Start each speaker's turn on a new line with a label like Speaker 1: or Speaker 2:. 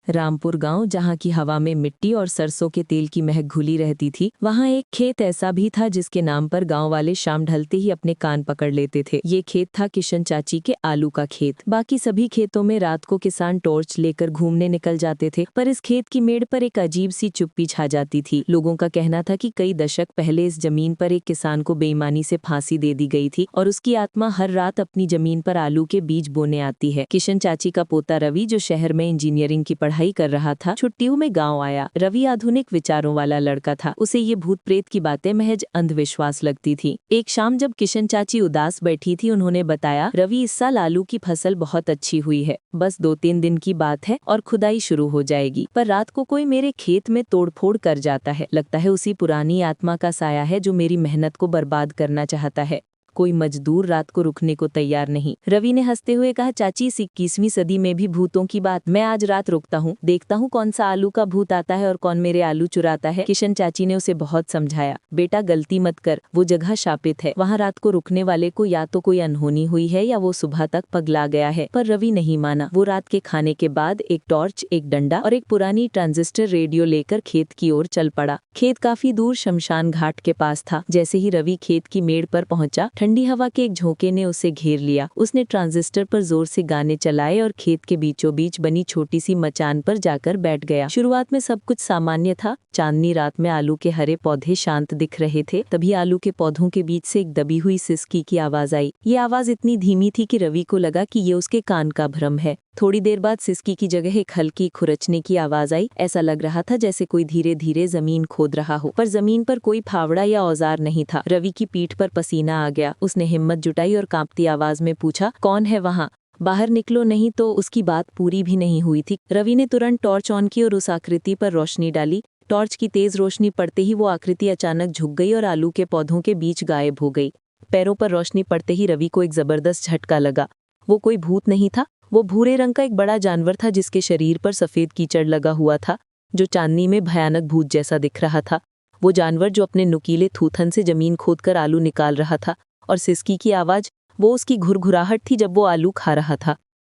Speaker 1: रामपुर गांव, जहां की हवा में मिट्टी और सरसों के तेल की महक घुली रहती थी, वहां एक खेत ऐसा भी था जिसके नाम पर गांव वाले शाम ढलते ही अपने कान पकड़ लेते थे। ये खेत था किशन चाची के आलू का खेत। बाकी सभी खेतों में रात को किसान टॉर्च लेकर घूमने निकल जाते थे, पर इस खेत की मेड़ पर एक अजीब सी चुप्पी छा जाती थी। लोगों का कहना था कि कई दशक पहले इस जमीन पर एक किसान को बेईमानी से फांसी दे दी गई थी और उसकी आत्मा हर रात अपनी जमीन पर आलू के बीज बोने आती है। किशन चाची का पोता रवि, जो शहर में इंजीनियरिंग की पढ़ाई कर रहा था, छुट्टियों में गांव आया। रवि आधुनिक विचारों वाला लड़का था। उसे ये भूत प्रेत की बातें महज अंधविश्वास लगती थी। एक शाम जब किशन चाची उदास बैठी थी, उन्होंने बताया, रवि, इस साल आलू की फसल बहुत अच्छी हुई है। बस 2-3 दिन की बात है और खुदाई शुरू हो जाएगी। पर रात को कोई मेरे खेत में तोड़फोड़ कर जाता है। लगता है उसी पुरानी आत्मा का साया है जो मेरी मेहनत को बर्बाद करना चाहता है। कोई मजदूर रात को रुकने को तैयार नहीं। रवि ने हंसते हुए कहा, चाची, इस 21वीं सदी में भी भूतों की बात। मैं आज रात रुकता हूँ, देखता हूँ कौन सा आलू का भूत आता है और कौन मेरे आलू चुराता है। किशन चाची ने उसे बहुत समझाया, बेटा, गलती मत कर, वो जगह शापित है। वहाँ रात को रुकने वाले को या तो कोई अनहोनी हुई है या वो सुबह तक पगला गया है। पर रवि नहीं माना। वो रात के खाने के बाद एक टॉर्च, एक डंडा और एक पुरानी ट्रांजिस्टर रेडियो लेकर खेत की ओर चल पड़ा। खेत काफी दूर शमशान घाट के पास था। जैसे ही रवि खेत की मेड़ पर पहुंचा, ठंडी हवा के एक झोंके ने उसे घेर लिया। उसने ट्रांजिस्टर पर जोर से गाने चलाए और खेत के बीचों बीच बनी छोटी सी मचान पर जाकर बैठ गया। शुरुआत में सब कुछ सामान्य था। चांदनी रात में आलू के हरे पौधे शांत दिख रहे थे। तभी आलू के पौधों के बीच से एक दबी हुई सिसकी की आवाज आई। ये आवाज इतनी धीमी थी कि रवि को लगा कि ये उसके कान का भ्रम है। थोड़ी देर बाद सिसकी की जगह एक हल्की खुरचने की आवाज आई। ऐसा लग रहा था जैसे कोई धीरे धीरे जमीन खोद रहा हो, पर जमीन पर कोई फावड़ा या औजार नहीं था। रवि की पीठ पर पसीना आ गया। उसने हिम्मत जुटाई और कांपती आवाज में पूछा, कौन है वहाँ? बाहर निकलो, नहीं तो। उसकी बात पूरी भी नहीं हुई थी। रवि ने तुरंत टॉर्च ऑन की और उस आकृति पर रोशनी डाली। टॉर्च की तेज रोशनी पड़ते ही वो आकृति अचानक झुक गई और आलू के पौधों के बीच गायब हो गई। पैरों पर रोशनी पड़ते ही रवि को एक जबरदस्त झटका लगा। वो कोई भूत नहीं था, वो भूरे रंग का एक बड़ा जानवर था जिसके शरीर पर सफेद कीचड़ लगा हुआ था, जो चांदनी में भयानक भूत जैसा दिख रहा था। वो जानवर जो अपने नुकीले थूथन से जमीन खोदकर आलू निकाल रहा था, और सिसकी की आवाज, वो उसकी घुरघुराहट थी जब वो आलू खा रहा था।